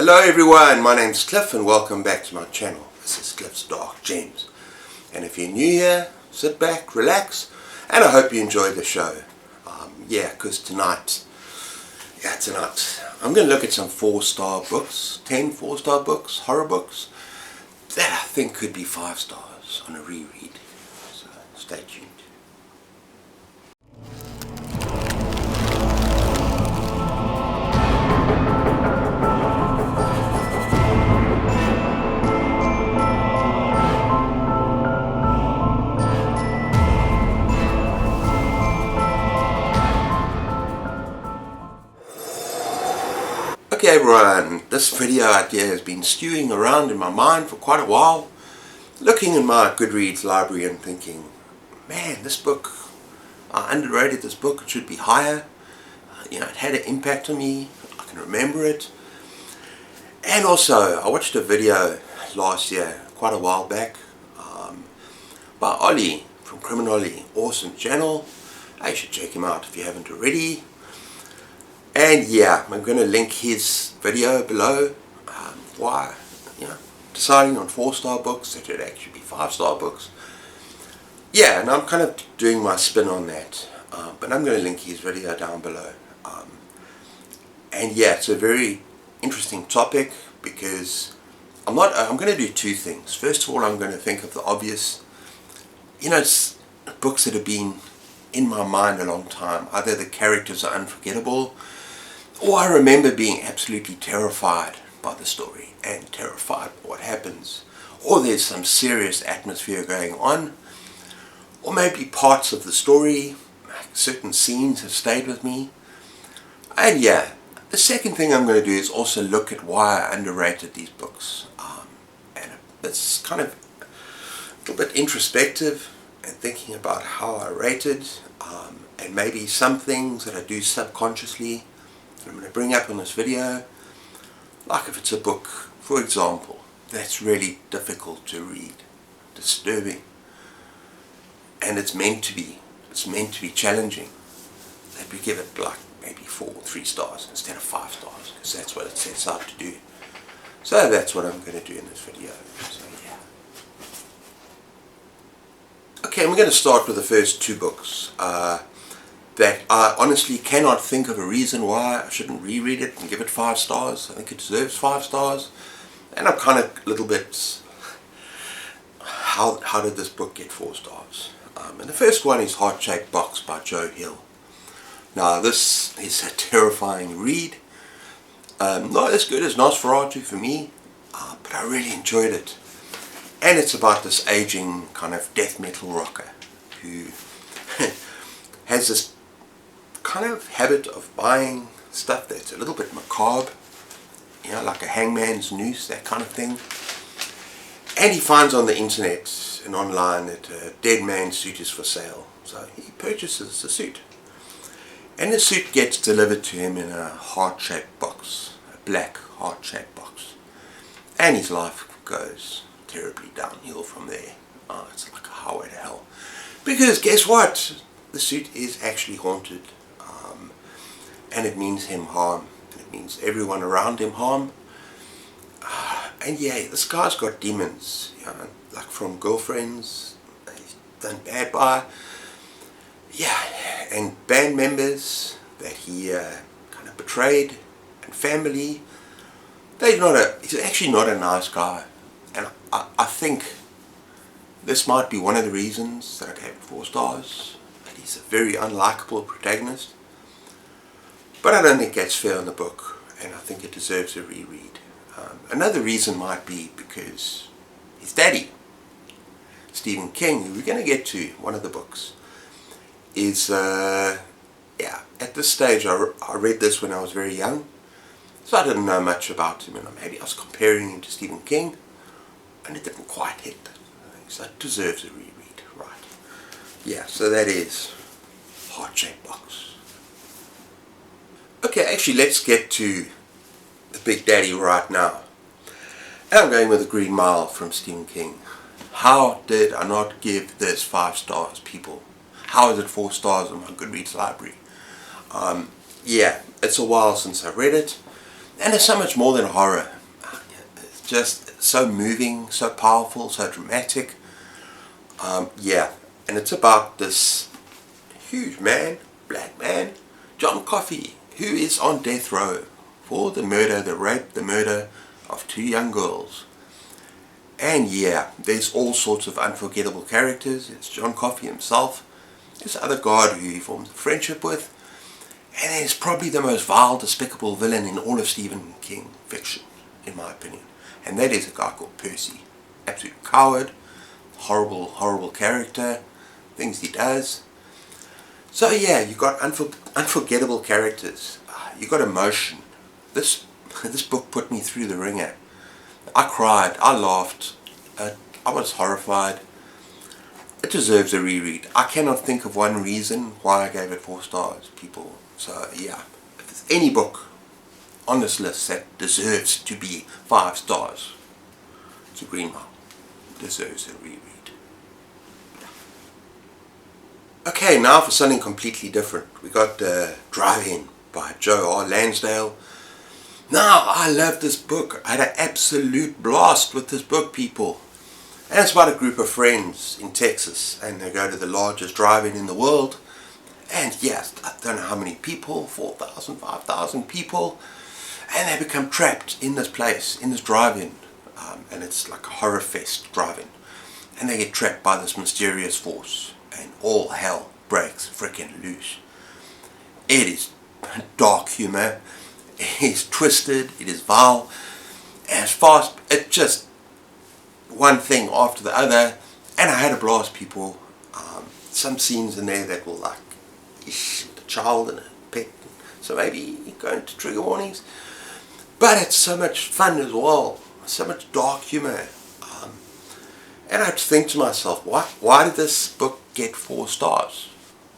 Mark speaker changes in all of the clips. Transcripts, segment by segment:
Speaker 1: Hello everyone, my name's Cliff and welcome back to my channel. This is Cliff's Dark Gems. And if you're new here, sit back, relax, and I hope you enjoyed the show. Because tonight I'm going to look at some 4-star books, 10 4-star books, horror books, that I think could be 5 stars on a reread. So stay tuned. Okay everyone, this video idea has been stewing around in my mind for quite a while, looking in my Goodreads library and thinking, man, this book, I underrated this book, it should be higher. It had an impact on me, I can remember it. And also, I watched a video last year, quite a while back, by Olly from Olly, awesome channel. You should check him out if you haven't already. And yeah, I'm going to link his video below, why, deciding on 4-star books that should actually be 5-star books. Yeah, and I'm kind of doing my spin on that, but I'm going to link his video down below. And yeah, it's a very interesting topic because I'm going to do two things. First of all, I'm going to think of the obvious, it's books that have been in my mind a long time. Either the characters are unforgettable, or I remember being absolutely terrified by the story and terrified by what happens, or there's some serious atmosphere going on, or maybe parts of the story, certain scenes have stayed with me. And yeah, the second thing I'm going to do is also look at why I underrated these books, and it's kind of a little bit introspective and thinking about how I rated, and maybe some things that I do subconsciously I'm going to bring up in this video, like if it's a book, for example, that's really difficult to read, disturbing, and it's meant to be challenging, that we give it like maybe 4 or 3 stars instead of 5 stars, because that's what it sets out to do. So that's what I'm going to do in this video. So yeah. Okay, we're going to start with the first 2 books. That I honestly cannot think of a reason why I shouldn't reread it and give it 5 stars. I think it deserves 5 stars. And I'm kind of a little bit, how did this book get 4 stars? And the first one is Heartshaped Box by Joe Hill. Now this is a terrifying read. Not as good as Nosferatu for me, but I really enjoyed it. And it's about this aging kind of death metal rocker who has this kind of habit of buying stuff that's a little bit macabre, like a hangman's noose, that kind of thing. And he finds on the internet and online that a dead man's suit is for sale. So he purchases the suit. And the suit gets delivered to him in a heart-shaped box, a black heart-shaped box. And his life goes terribly downhill from there. It's like a highway to hell. Because guess what? The suit is actually haunted, and it means him harm, and it means everyone around him harm. And yeah, this guy's got demons, like from girlfriends he's done bad by, and band members that he kind of betrayed, and family. He's actually not a nice guy, and I think this might be one of the reasons that I gave it 4 stars. He's a very unlikable protagonist, but I don't think that's fair in the book, and I think it deserves a reread. Another reason might be because his daddy, Stephen King, who we're going to get to, one of the books, is, at this stage I read this when I was very young, so I didn't know much about him, and maybe I was comparing him to Stephen King, and it didn't quite hit. So it deserves a reread. Yeah, so that is Heartshaped Box. Okay, actually let's get to the Big Daddy right now. And I'm going with The Green Mile from Stephen King. How did I not give this 5 stars, people? How is it 4 stars in my Goodreads library? Yeah, it's a while since I read it. And it's so much more than horror. It's just so moving, so powerful, so dramatic. Yeah, and it's about this huge man, black man, John Coffey, who is on death row for the murder, the rape, the murder of 2 young girls. And yeah, there's all sorts of unforgettable characters. It's John Coffey himself, this other guard who he forms a friendship with, and there's probably the most vile, despicable villain in all of Stephen King fiction, in my opinion. And that is a guy called Percy. Absolute coward, horrible, horrible character, things he does. So yeah, you got unforgettable characters. You got emotion. This book put me through the ringer. I cried, I laughed, I was horrified. It deserves a reread. I cannot think of one reason why I gave it 4 stars, people. So yeah, if there's any book on this list that deserves to be 5 stars, it's a Green Mile. It deserves a reread. Okay, now for something completely different. We got DriveIn by Joe R. Lansdale. Now, I love this book. I had an absolute blast with this book, people. And it's about a group of friends in Texas, and they go to the largest drive-in in the world. And yes, I don't know how many people, 4,000, 5,000 people, and they become trapped in this place, in this drive-in. And it's like a horror fest drive-in. And they get trapped by this mysterious force, and all hell breaks freaking loose. It is dark humor. It is twisted, it is vile, and it's fast. It just one thing after the other, and I had a blast, people. Some scenes in there that were like, ish, with a child and a pet, so maybe going to trigger warnings. But it's so much fun as well, so much dark humor. And I think to myself, why did this book get 4 stars?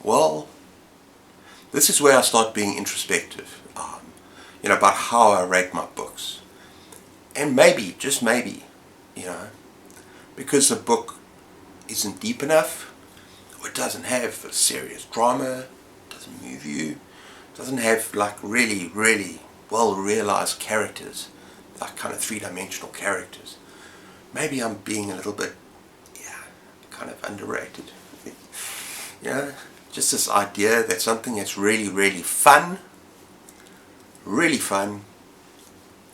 Speaker 1: Well, this is where I start being introspective. About how I rate my books. And maybe, just maybe, because the book isn't deep enough, or it doesn't have a serious drama, doesn't move you, doesn't have like really, really well realized characters, like kind of 3-dimensional characters. Maybe I'm being a little bit, kind of underrated. Just this idea that something that's really, really fun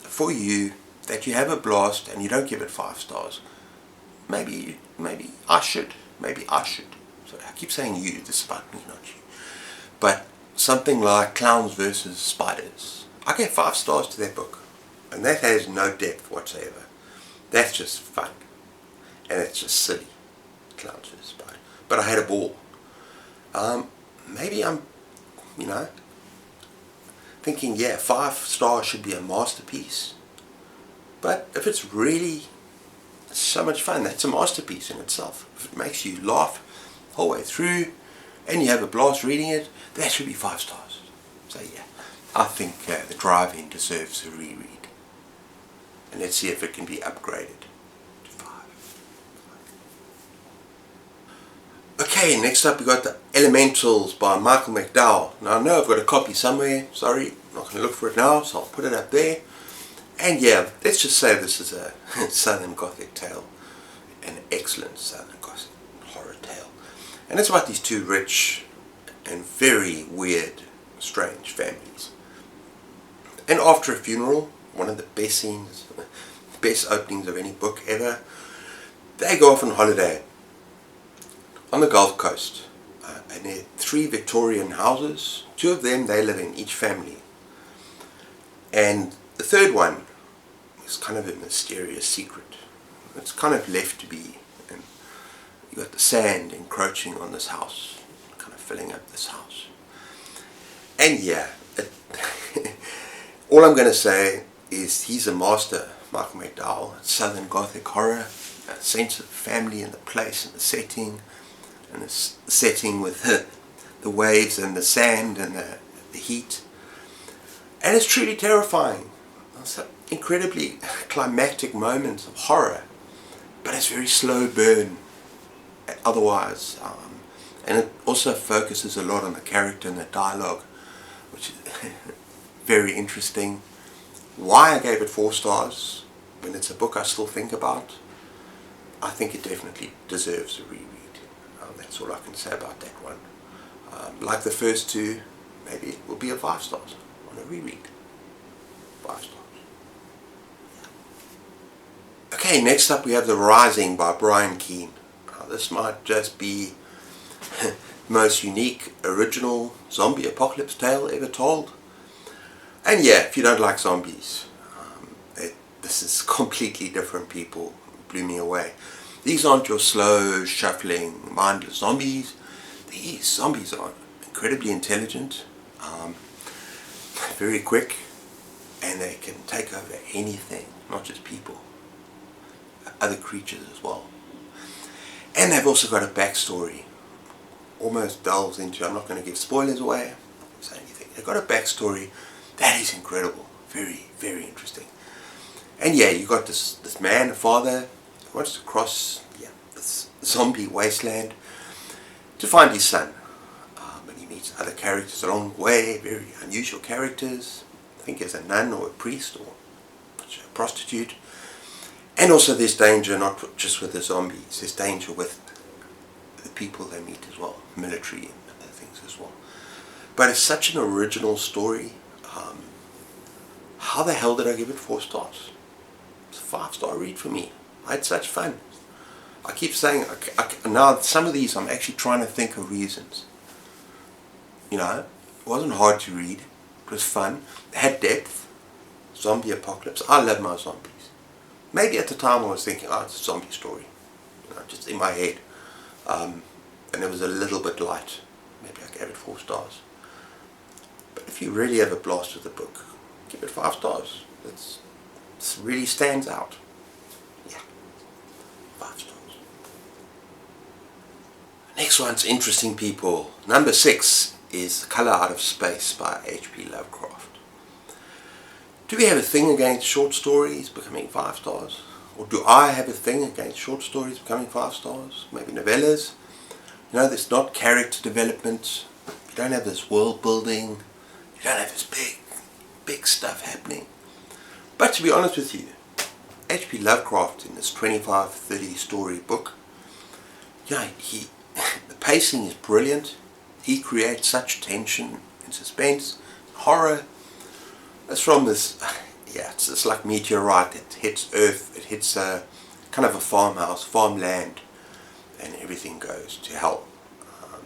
Speaker 1: for you, that you have a blast and you don't give it 5 stars. Maybe I should. So I keep saying you, this is about me, not you. But something like Clowns versus Spiders, I gave 5 stars to that book, and that has no depth whatsoever. That's just fun, and it's just silly. Clowns versus Spiders, but I had a ball. Maybe I'm, thinking, 5 stars should be a masterpiece. But if it's really so much fun, that's a masterpiece in itself. If it makes you laugh the whole way through, and you have a blast reading it, that should be 5 stars. So yeah, I think the DriveIn deserves a reread. And let's see if it can be upgraded to 5. Okay, next up we got The Elementals by Michael McDowell. Now I know I've got a copy somewhere, sorry, I'm not going to look for it now, so I'll put it up there. And yeah, let's just say this is a Southern Gothic tale, an excellent Southern Gothic horror tale. And it's about these 2 rich and very weird, strange families. And after a funeral, one of the best scenes, the best openings of any book ever, they go off on holiday on the Gulf Coast, and there are 3 Victorian houses. 2 of them they live in, each family, and the 3rd one is kind of a mysterious secret. It's kind of left to be, and you got the sand encroaching on this house, kind of filling up this house. And yeah, all I'm going to say is he's a master, Michael McDowell. Southern Gothic horror, a sense of family in the place and the setting, and the setting with the waves and the sand and the heat. And it's truly terrifying. Some incredibly climactic moments of horror, but it's very slow burn otherwise. And it also focuses a lot on the character and the dialogue, which is very interesting. Why I gave it 4 stars, when it's a book I still think about, I think it definitely deserves a reread. That's all I can say about that one. Like the first 2, maybe it will be a 5 stars on a reread. 5 stars. Okay, next up we have The Rising by Brian Keane. This might just be the most unique, original zombie apocalypse tale ever told. And yeah, if you don't like zombies, this is completely different. People blew me away. These aren't your slow, shuffling, mindless zombies. These zombies are incredibly intelligent, very quick, and they can take over anything, not just people, other creatures as well. And they've also got a backstory. Almost delves into, I'm not going to give spoilers away, I'm not going to say anything. They've got a backstory that is incredible, very, very interesting. And yeah, you got this man, a father, who wants to cross this zombie wasteland to find his son. And he meets other characters along the way, very unusual characters. I think there's a nun or a priest or a prostitute. And also there's danger not just with the zombies, there's danger with the people they meet as well, military and other things as well. But it's such an original story. How the hell did I give it 4 stars? It's a 5-star read for me. I had such fun. I keep saying, now some of these I'm actually trying to think of reasons. You know, it wasn't hard to read. It was fun. It had depth. Zombie apocalypse. I love my zombies. Maybe at the time I was thinking, oh, it's a zombie story. You know, just in my head. And it was a little bit light. Maybe I gave it 4 stars. But if you really have a blast with the book, give it 5 stars. It really stands out. Yeah, 5 stars. Next one's interesting, people. Number 6 is Color Out of Space by H.P. Lovecraft. Do we have a thing against short stories becoming 5 stars? Or do I have a thing against short stories becoming 5 stars? Maybe novellas? You know, there's not character development. You don't have this world building. You don't have this big stuff happening. But to be honest with you, H.P. Lovecraft in this 25-30 story book, yeah, the pacing is brilliant. He creates such tension and suspense, horror. It's from this, it's just like meteorite. It hits Earth, it hits kind of a farmhouse, farmland, and everything goes to hell,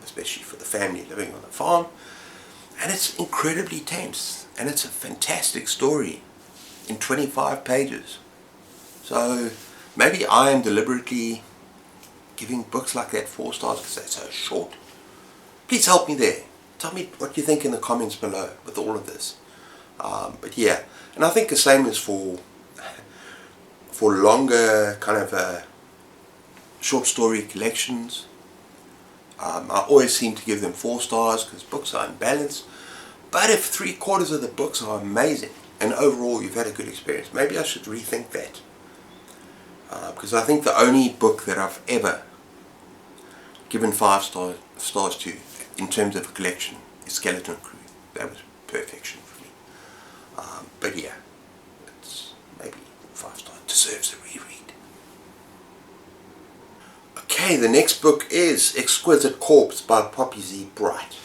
Speaker 1: especially for the family living on the farm. And it's incredibly tense, and it's a fantastic story in 25 pages. So maybe I am deliberately giving books like that 4 stars because they're so short. Please help me there. Tell me what you think in the comments below with all of this. But yeah, and I think the same is for longer kind of short story collections. I always seem to give them 4 stars because books are unbalanced. But if 3/4 of the books are amazing and overall you've had a good experience, maybe I should rethink that. Because I think the only book that I've ever given 5 stars to in terms of a collection is Skeleton Crew. That was perfection for me. But yeah, it's maybe 5 stars. Deserves a reread. Okay, the next book is Exquisite Corpse by Poppy Z. Bright.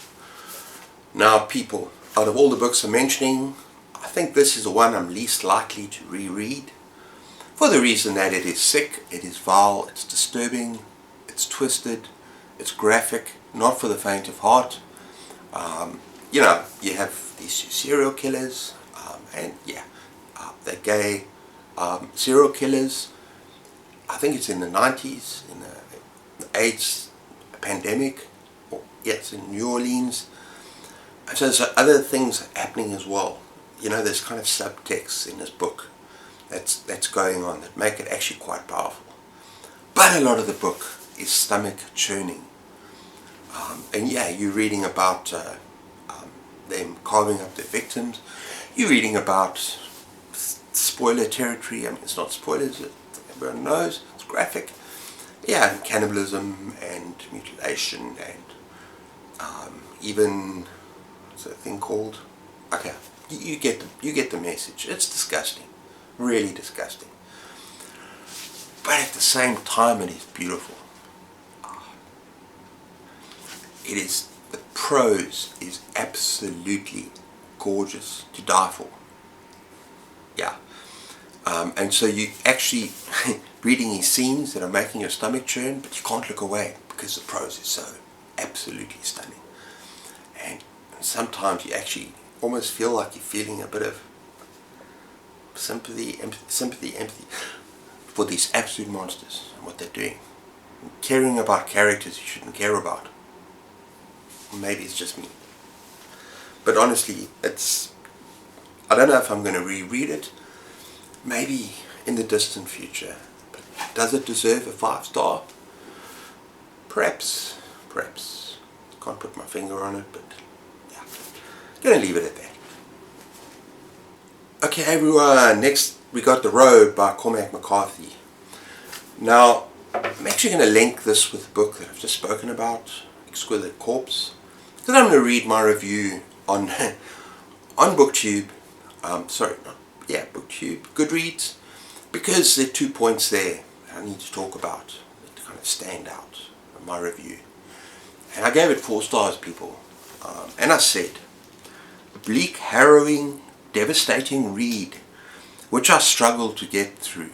Speaker 1: Now people, out of all the books I'm mentioning, I think this is the one I'm least likely to reread. For the reason that it is sick, it is vile, it's disturbing, it's twisted, it's graphic, not for the faint of heart. You know, you have these serial killers, and yeah, they're gay serial killers. I think it's in the 90s, in the AIDS pandemic, or yes, in New Orleans. And so there's other things happening as well. You know, there's kind of subtext in this book that's going on that make it actually quite powerful. But a lot of the book is stomach churning. And yeah, you're reading about them carving up their victims. You're reading about spoiler territory. I mean, it's not spoilers, everyone knows, it's graphic. Yeah, and cannibalism and mutilation and even, what's that thing called? Okay, you get the message. It's disgusting, really disgusting. But at the same time, it is beautiful. It is, the prose is absolutely gorgeous to die for. Yeah. And so you actually reading these scenes that are making your stomach churn, but you can't look away because the prose is so absolutely stunning. And sometimes you actually almost feel like you're feeling a bit of sympathy, empathy for these absolute monsters and what they're doing. And caring about characters you shouldn't care about. Maybe it's just me. But honestly, I don't know if I'm going to reread it. Maybe in the distant future. But does it deserve a 5-star? Perhaps. Can't put my finger on it, but yeah. Gonna leave it at that. Okay everyone, next we got The Road by Cormac McCarthy. Now, I'm actually going to link this with the book that I've just spoken about, Exquisite Corpse. Because I'm going to read my review on booktube, booktube, Goodreads, because there are 2 points there that I need to talk about that kind of stand out in my review. And I gave it 4 stars, people. And I said, a bleak, harrowing, devastating read, which I struggled to get through.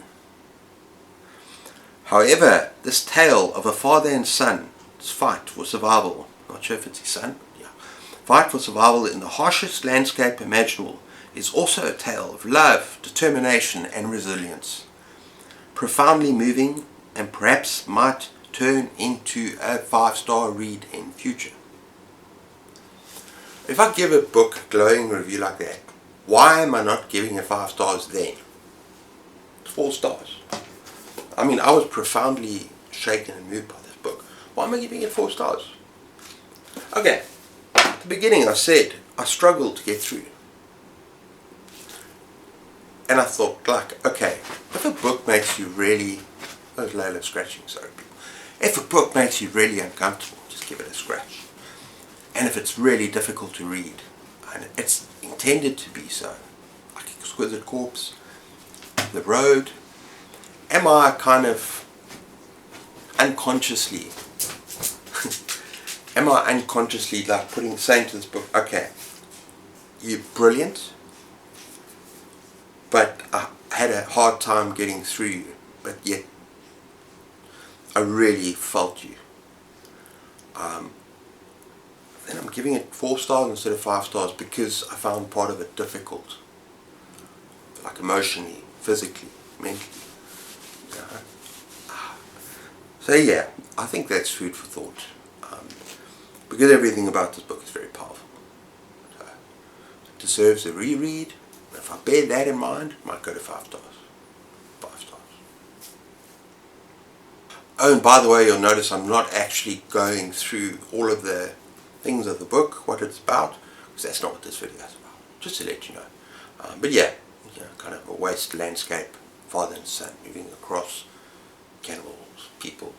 Speaker 1: However, this tale of a father and son's fight for survival, not sure if it's his son, fight for survival in the harshest landscape imaginable, is also a tale of love, determination and resilience. Profoundly moving, and perhaps might turn into a 5-star read in future. If I give a book a glowing review like that, why am I not giving it 5 stars then? It's 4 stars. I mean, I was profoundly shaken and moved by this book. Why am I giving it 4 stars? Okay, at the beginning I said I struggled to get through. And I thought, like, okay, if a book makes you really, those Layla scratching, sorry people. If a book makes you really uncomfortable, just give it a scratch. And if it's really difficult to read, and it's intended to be so, like Exquisite Corpse, The Road, am I kind of unconsciously, like saying to this book, okay, you're brilliant, but I had a hard time getting through you, but yet I really felt you. And I'm giving it 4 stars instead of 5 stars because I found part of it difficult, like emotionally, physically, mentally. So yeah, I think that's food for thought, because everything about this book is very powerful. So it deserves a reread. If I bear that in mind, it might go to 5 stars. 5 stars. Oh, and by the way, you'll notice I'm not actually going through all of the things of the book, what it's about, because that's not what this video is about, just to let you know. But yeah, kind of a waste landscape, father and son moving across, cannibals, people,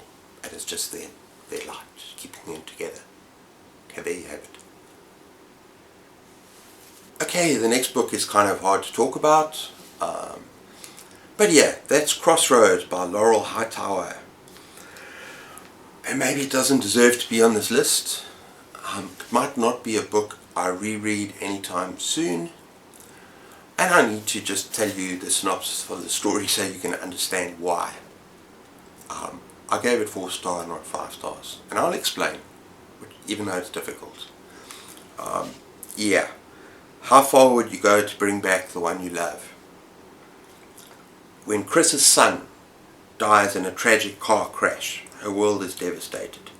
Speaker 1: and it's just their light, just keeping them together. Okay, there you have it. Okay, the next book is kind of hard to talk about, but yeah, that's Crossroads by Laurel Hightower. And maybe it doesn't deserve to be on this list. It might not be a book I reread anytime soon. And I need to just tell you the synopsis for the story so you can understand why. I gave it 4 stars, not 5 stars. And I'll explain, even though it's difficult. Yeah. How far would you go to bring back the one you love? When Chris's son dies in a tragic car crash, her world is devastated.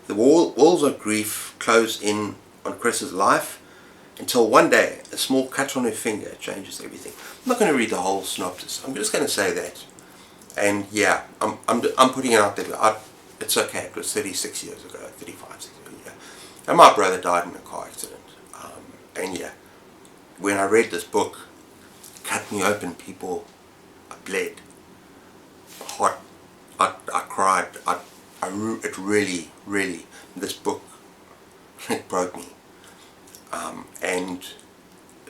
Speaker 1: The walls of grief close in on Chris's life until one day a small cut on her finger changes everything. I'm not going to read the whole synopsis. I'm just going to say that. And yeah, I'm putting it out there. It's okay. It was 36 years ago, 35 years ago. And my brother died in a car accident. And yeah, when I read this book, it cut me open, people. I bled. Heart. I cried. It really, this book, it broke me. And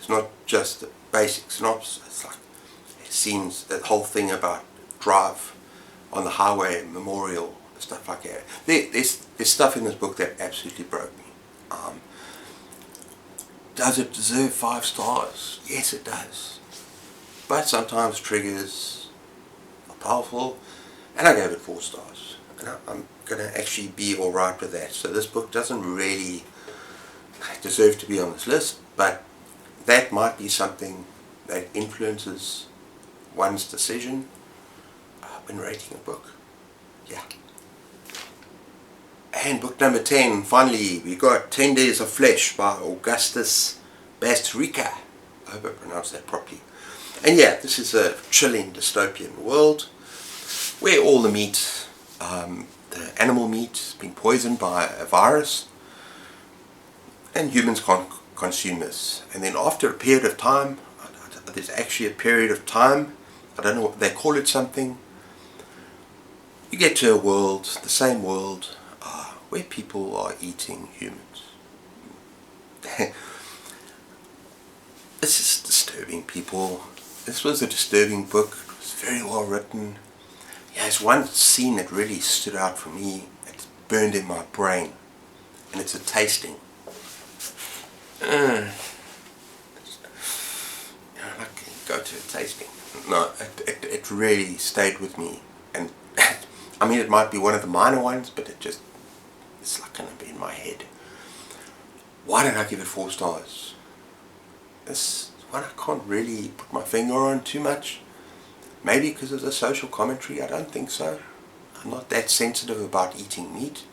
Speaker 1: It's not just the basic synopsis. It's like, it seems that whole thing about drive on the highway, memorial, stuff like that. There's stuff in this book that absolutely broke me. Does it deserve 5 stars? Yes, it does. But sometimes triggers are powerful, and I gave it 4 stars. And I'm going to actually be alright with that. So this book doesn't really deserve to be on this list, but that might be something that influences one's decision when rating a book. Yeah. And book number 10, finally, we got 10 Days of Flesh by Augustus Basterrica. I hope I pronounced that properly. And yeah, this is a chilling dystopian world where all the meat, the animal meat, has been poisoned by a virus, and humans can't consume this. And then after a period of time, there's actually a period of time, I don't know, they call it something, you get to a world, the same world, where people are eating humans. This is disturbing, people. This was a disturbing book. It was very well written. Yeah, there's one scene that really stood out for me. It's burned in my brain, and it's a tasting. Like, go to a tasting. No, it really stayed with me, and I mean, it might be one of the minor ones, but it's like going to be in my head. Why did I give it 4 stars? This one I can't really put my finger on too much. Maybe because of the social commentary. I don't think so. I'm not that sensitive about eating meat.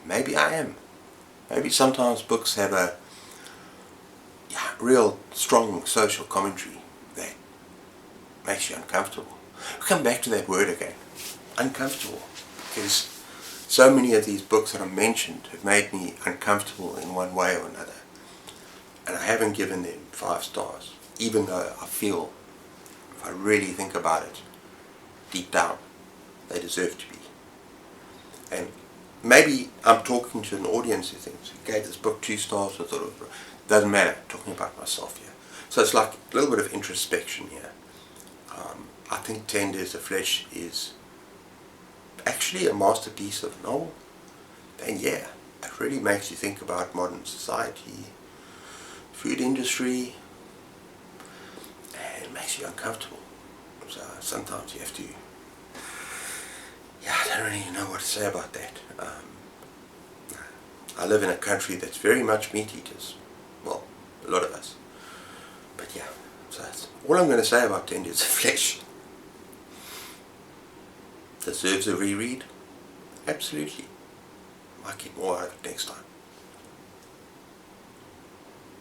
Speaker 1: Maybe I am. Maybe sometimes books have a real strong social commentary that makes you uncomfortable. We'll come back to that word again. Uncomfortable. Because so many of these books that I mentioned have made me uncomfortable in one way or another. And I haven't given them 5 stars. Even though I feel, if I really think about it, deep down, they deserve to be. And maybe I'm talking to an audience who thinks, who gave this book 2 stars, or thought it doesn't matter, I'm talking about myself here. So it's like a little bit of introspection here. I think 10 Days of Flesh is actually a masterpiece of a novel. And yeah, it really makes you think about modern society, food industry, and it makes you uncomfortable. So sometimes you have to, I don't really know what to say about that. I live in a country that's very much meat eaters. Well, a lot of us. But yeah, so that's all I'm going to say about 10 Days of Flesh. Deserves a reread? Absolutely. Might get more out of it next time.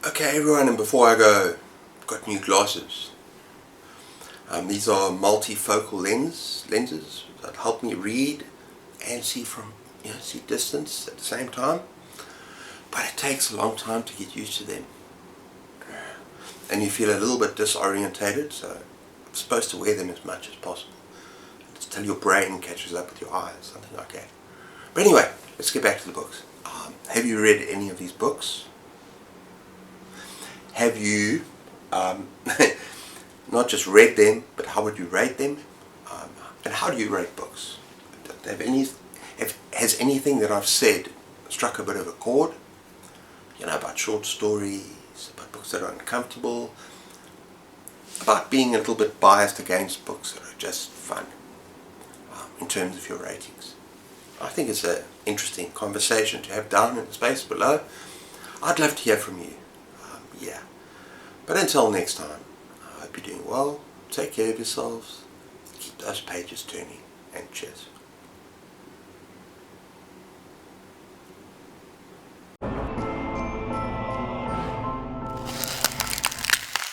Speaker 1: Okay everyone, and before I go, I've got new glasses. These are multifocal lenses that help me read and see from, see distance at the same time. But it takes a long time to get used to them. And you feel a little bit disorientated, so I'm supposed to wear them as much as possible. Till your brain catches up with your eyes, something like that. But anyway, let's get back to the books. Have you read any of these books? Have you not just read them, but how would you rate them? And how do you rate books? Has anything that I've said struck a bit of a chord? About short stories, about books that are uncomfortable, about being a little bit biased against books that are just fun. In terms of your ratings, I think it's an interesting conversation to have down in the space below. I'd love to hear from you. But until next time, I hope you're doing well. Take care of yourselves. Keep those pages turning, and cheers.